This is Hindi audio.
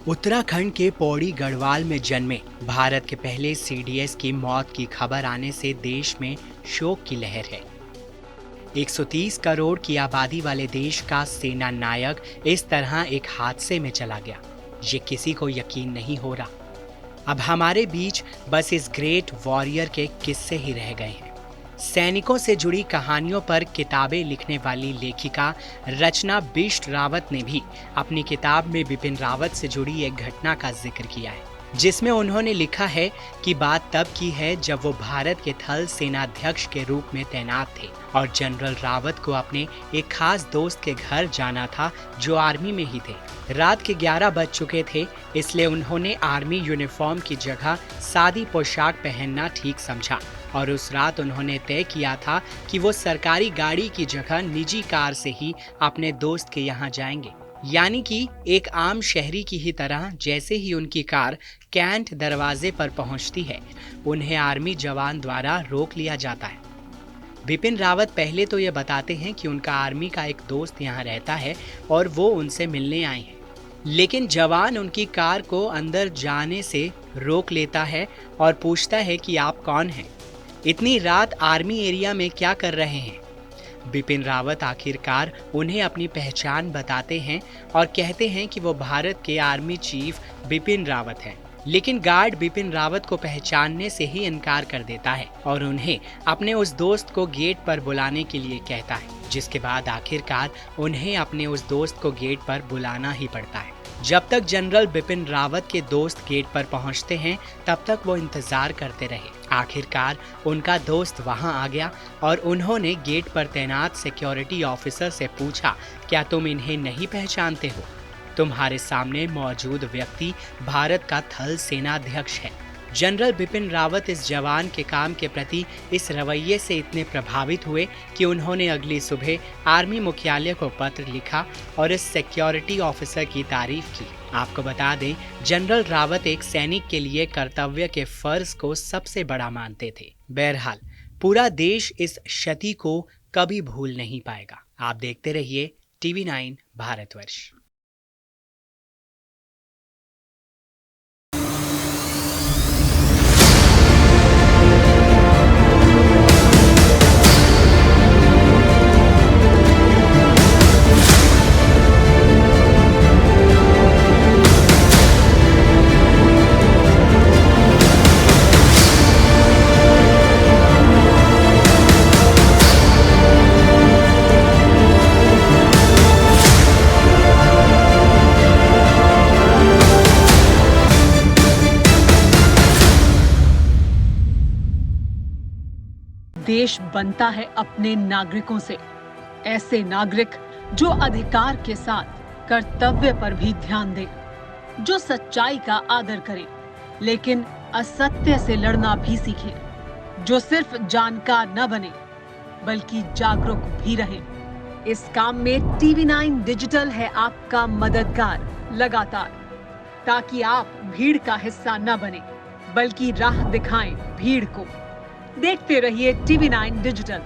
उत्तराखंड के पौड़ी गढ़वाल में जन्मे भारत के पहले सीडीएस की मौत की खबर आने से देश में शोक की लहर है। 130 करोड़ की आबादी वाले देश का सेना नायक इस तरह एक हादसे में चला गया, ये किसी को यकीन नहीं हो रहा। अब हमारे बीच बस इस ग्रेट वॉरियर के किस्से ही रह गए हैं। सैनिकों से जुड़ी कहानियों पर किताबें लिखने वाली लेखिका रचना बिष्ट रावत ने भी अपनी किताब में बिपिन रावत से जुड़ी एक घटना का जिक्र किया है, जिसमें उन्होंने लिखा है कि बात तब की है जब वो भारत के थल सेनाध्यक्ष के रूप में तैनात थे और जनरल रावत को अपने एक खास दोस्त के घर जाना था जो आर्मी में ही थे। रात के 11 बज चुके थे, इसलिए उन्होंने आर्मी यूनिफॉर्म की जगह सादी पोशाक पहनना ठीक समझा और उस रात उन्होंने तय किया था कि वो सरकारी गाड़ी की जगह निजी कार से ही अपने दोस्त के यहाँ जाएंगे, यानी कि एक आम शहरी की ही तरह। जैसे ही उनकी कार कैंट दरवाजे पर पहुंचती है, उन्हें आर्मी जवान द्वारा रोक लिया जाता है। बिपिन रावत पहले तो ये बताते हैं कि उनका आर्मी का एक दोस्त यहाँ रहता है और वो उनसे मिलने आए हैं, लेकिन जवान उनकी कार को अंदर जाने से रोक लेता है और पूछता है कि आप कौन हैं, इतनी रात आर्मी एरिया में क्या कर रहे हैं। बिपिन रावत आखिरकार उन्हें अपनी पहचान बताते हैं और कहते हैं कि वो भारत के आर्मी चीफ बिपिन रावत हैं, लेकिन गार्ड बिपिन रावत को पहचानने से ही इनकार कर देता है और उन्हें अपने उस दोस्त को गेट पर बुलाने के लिए कहता है, जिसके बाद आखिरकार उन्हें अपने उस दोस्त को गेट पर बुलाना ही पड़ता है। जब तक जनरल बिपिन रावत के दोस्त गेट पर पहुंचते हैं, तब तक वो इंतजार करते रहे। आखिरकार उनका दोस्त वहां आ गया और उन्होंने गेट पर तैनात सिक्योरिटी ऑफिसर से पूछा, क्या तुम इन्हें नहीं पहचानते हो? तुम्हारे सामने मौजूद व्यक्ति भारत का थल सेनाध्यक्ष है। जनरल बिपिन रावत इस जवान के काम के प्रति इस रवैये से इतने प्रभावित हुए कि उन्होंने अगली सुबह आर्मी मुख्यालय को पत्र लिखा और इस सिक्योरिटी ऑफिसर की तारीफ की। आपको बता दें, जनरल रावत एक सैनिक के लिए कर्तव्य के फर्ज को सबसे बड़ा मानते थे। बहरहाल पूरा देश इस क्षति को कभी भूल नहीं पाएगा। आप देखते रहिए TV9 भारतवर्ष। देश बनता है अपने नागरिकों से। ऐसे नागरिक जो अधिकार के साथ कर्तव्य पर भी ध्यान दें, जो सच्चाई का आदर करें लेकिन असत्य से लड़ना भी सीखें, जो सिर्फ जानकार न बने बल्कि जागरूक भी रहें। इस काम में TV9 डिजिटल है आपका मददगार लगातार, ताकि आप भीड़ का हिस्सा न बने बल्कि राह दिखाएं भीड़ को। देखते रहिए TV9 डिजिटल।